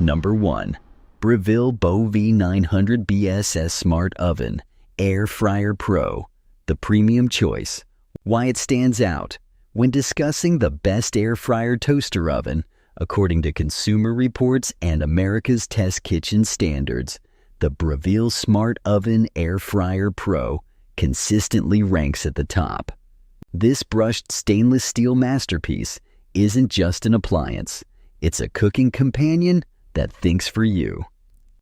Number 1. Breville V900 BSS Smart Oven Air Fryer Pro, the premium choice. Why it stands out? When discussing the best air fryer toaster oven, according to Consumer Reports and America's Test Kitchen Standards, the Breville Smart Oven Air Fryer Pro consistently ranks at the top. This brushed stainless steel masterpiece isn't just an appliance, it's a cooking companion that thinks for you.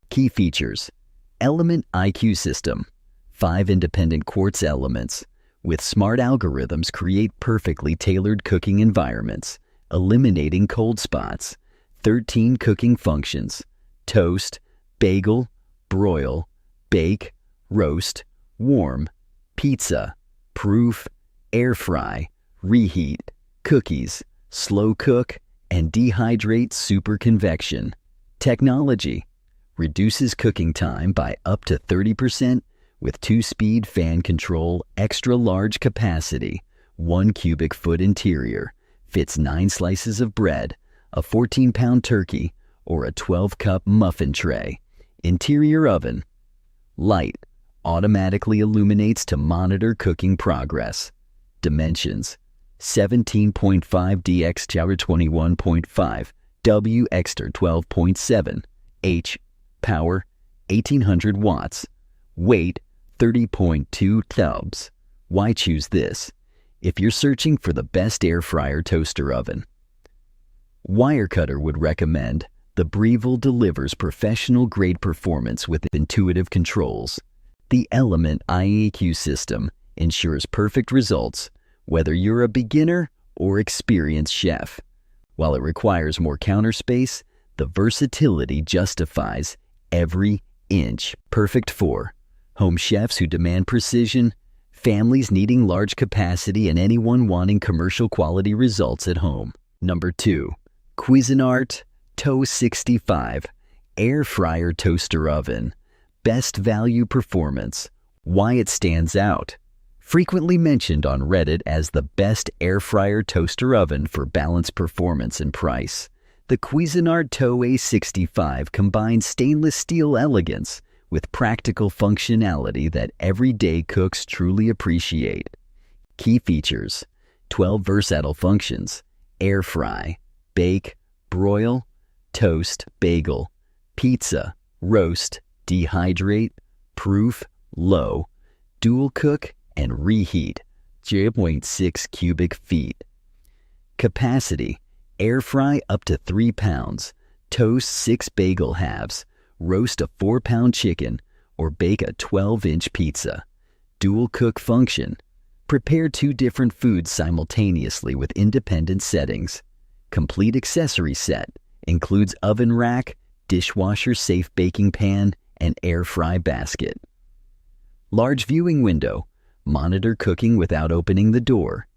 Key features: Element IQ system, 5 independent quartz elements with smart algorithms create perfectly tailored cooking environments, eliminating cold spots. 13 cooking functions: toast, bagel, broil, bake, roast, warm, pizza, proof, air fry, reheat, cookies, slow cook, and dehydrate super convection. Technology: reduces cooking time by up to 30% with 2-speed fan control, extra large capacity, 1 cubic foot interior, fits 9 slices of bread, a 14-pound turkey, or a 12-cup muffin tray. Interior oven: light, automatically illuminates to monitor cooking progress. Dimensions: 17.5 dx 21.5 W extra 12.7 H. Power 1800 watts. Weight 30.2 tubs. Why choose this? If you're searching for the best air fryer toaster oven, Wirecutter would recommend the Breville delivers professional grade performance with intuitive controls. The Element IQ system ensures perfect results whether you're a beginner or experienced chef. While it requires more counter space, the versatility justifies every inch. Perfect for home chefs who demand precision, families needing large capacity, and anyone wanting commercial quality results at home. Number 2. Cuisinart Toast 65 Air Fryer Toaster Oven. Best value performance. Why it stands out? Frequently mentioned on Reddit as the best air fryer toaster oven for balanced performance and price, the Cuisinart A65 combines stainless steel elegance with practical functionality that everyday cooks truly appreciate. Key features: 12 versatile functions: air fry, bake, broil, toast, bagel, pizza, roast, dehydrate, proof, low, dual cook, and reheat, 0.6 cubic feet. Capacity: air fry up to 3 pounds, toast 6 bagel halves, roast a 4-pound chicken, or bake a 12-inch pizza. Dual cook function: prepare 2 different foods simultaneously with independent settings. Complete accessory set includes oven rack, dishwasher safe baking pan, and air fry basket. Large viewing window: monitor cooking without opening the door.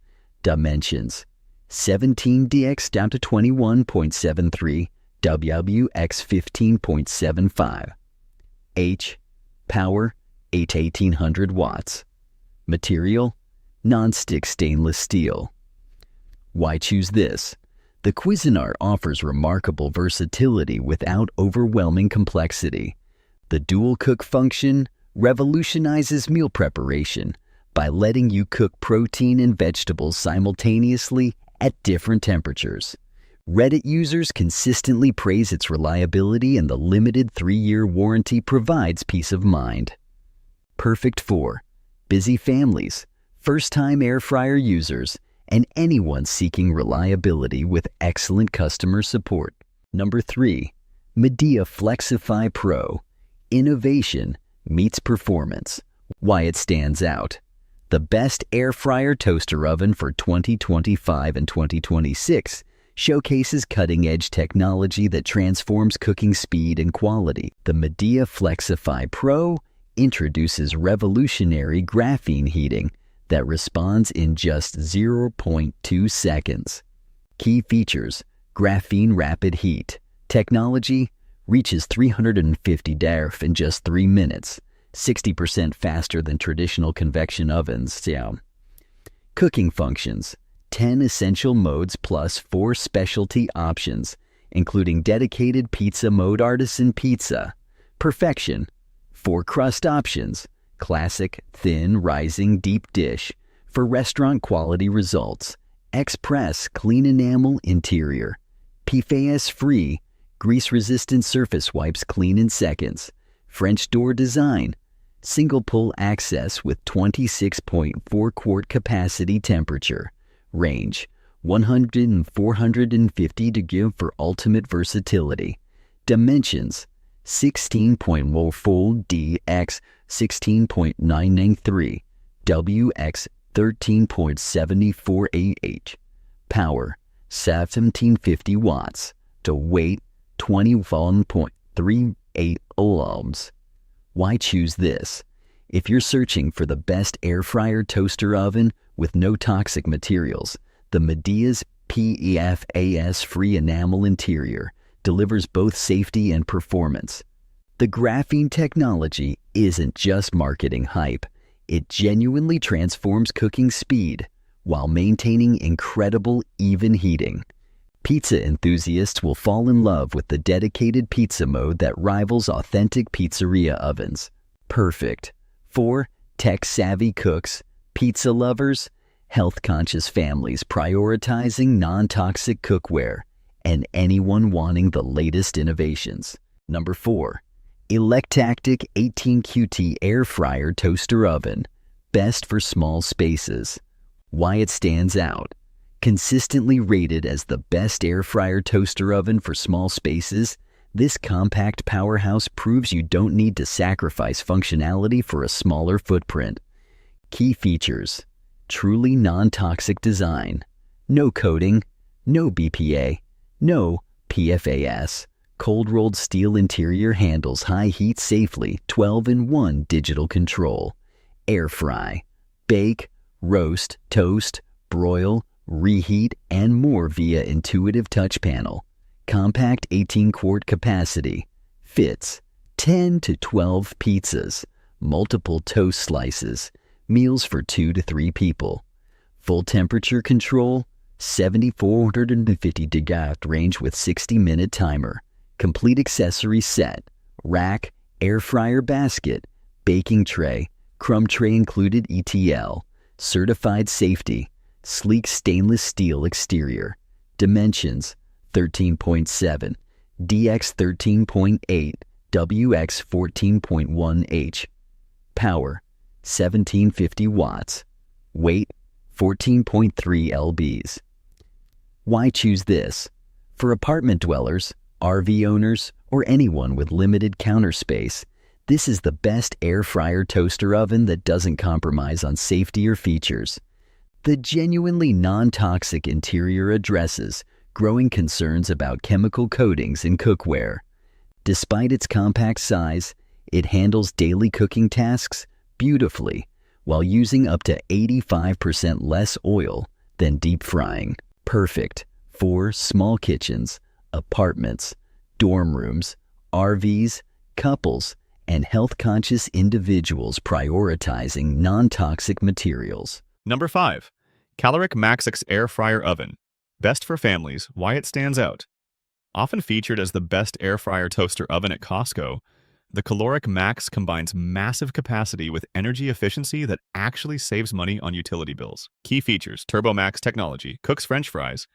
Dimensions: 17 dx down to 21.73 W x 15.75 H. Power 1800 watts. Material: non-stick stainless steel. Why choose this? The Cuisinart offers remarkable versatility without overwhelming complexity. The dual cook function revolutionizes meal preparation by letting you cook protein and vegetables simultaneously at different temperatures. Reddit users consistently praise its reliability, and the limited 3-year warranty provides peace of mind. Perfect for busy families, first-time air fryer users, and anyone seeking reliability with excellent customer support. Number 3. Medea Flexify Pro. Innovation meets performance. Why it stands out? The best air fryer toaster oven for 2025 and 2026 showcases cutting-edge technology that transforms cooking speed and quality. The Medea Flexify Pro introduces revolutionary graphene heating that responds in just 0.2 seconds. Key features: graphene rapid heat. Technology reaches 350 degrees in just 3 minutes, 60% faster than traditional convection ovens. Cooking functions: 10 essential modes plus 4 specialty options, including dedicated pizza mode artisan pizza, perfection, 4 crust options, classic, thin, rising, deep dish, for restaurant quality results, express, clean enamel interior, PFAS-free, grease-resistant surface wipes clean in seconds, French door design, single pull access with 26.4 quart capacity temperature, range 100 and 450 to give for ultimate versatility, dimensions 16.1 fold dx 16.993 wx 13.74 ah, power 1750 watts, to weight 21.38 ohms. Why choose this? If you're searching for the best air fryer toaster oven with no toxic materials, the Medea's PFAS-free enamel interior delivers both safety and performance. The graphene technology isn't just marketing hype. It genuinely transforms cooking speed while maintaining incredible even heating. Pizza enthusiasts will fall in love with the dedicated pizza mode that rivals authentic pizzeria ovens. Perfect for tech-savvy cooks, pizza lovers, health-conscious families prioritizing non-toxic cookware, and anyone wanting the latest innovations. Number 4. Electactic 18QT Air Fryer Toaster Oven. Best for small spaces. Why it stands out. Consistently rated as the best air fryer toaster oven for small spaces, this compact powerhouse proves you don't need to sacrifice functionality for a smaller footprint. Key features: truly non-toxic design, no coating, no BPA, no PFAS, cold-rolled steel interior handles high heat safely, 12-in-1 digital control, air fry, bake, roast, toast, broil, reheat, and more via intuitive touch panel. Compact 18-quart capacity. Fits 10 to 12 pizzas, multiple toast slices, meals for 2 to 3 people. Full temperature control, 7450 degree range with 60-minute timer. Complete accessory set, rack, air fryer basket, baking tray, crumb tray included ETL, certified safety, sleek stainless steel exterior, dimensions 13.7, DX 13.8, WX 14.1 H, power 1750 watts, weight 14.3 lbs. Why choose this? For apartment dwellers, RV owners, or anyone with limited counter space, this is the best air fryer toaster oven that doesn't compromise on safety or features. The genuinely non-toxic interior addresses growing concerns about chemical coatings in cookware. Despite its compact size, it handles daily cooking tasks beautifully while using up to 85% less oil than deep frying. Perfect for small kitchens, apartments, dorm rooms, RVs, couples, and health-conscious individuals prioritizing non-toxic materials. Number 5. Caloric Maxix Air Fryer Oven. Best for families, why it stands out. Often featured as the best air fryer toaster oven at Costco, the Caloric Max combines massive capacity with energy efficiency that actually saves money on utility bills. Key features: Turbo Max technology, cooks French fries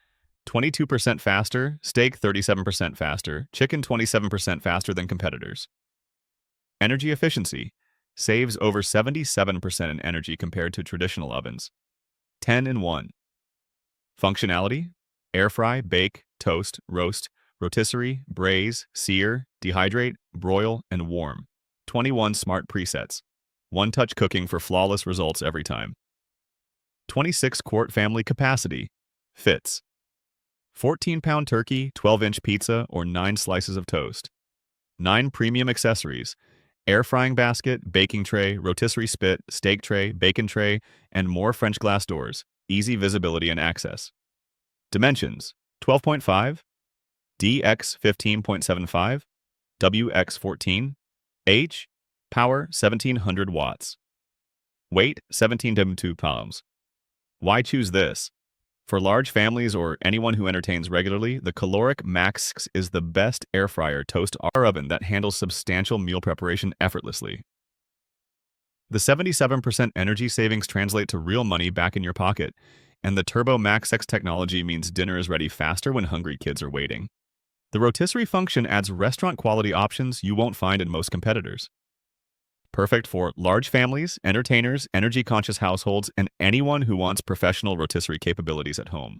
22% faster, steak 37% faster, chicken 27% faster than competitors. Energy efficiency, saves over 77% in energy compared to traditional ovens. 10-in-1. Functionality: air fry, bake, toast, roast, rotisserie, braise, sear, dehydrate, broil, and warm. 21 smart presets. One-touch cooking for flawless results every time. 26-quart family capacity. Fits 14-pound turkey, 12-inch pizza, or 9 slices of toast. 9 premium accessories: air frying basket, baking tray, rotisserie spit, steak tray, bacon tray, and more French glass doors. Easy visibility and access. Dimensions: 12.5, DX 15.75, WX 14, H, power 1700 watts. Weight 17.2 pounds. Why choose this? For large families or anyone who entertains regularly, the Caloric Max is the best air fryer toast oven that handles substantial meal preparation effortlessly. The 77% energy savings translate to real money back in your pocket, and the Turbo Max X technology means dinner is ready faster when hungry kids are waiting. The rotisserie function adds restaurant-quality options you won't find in most competitors. Perfect for large families, entertainers, energy-conscious households, and anyone who wants professional rotisserie capabilities at home.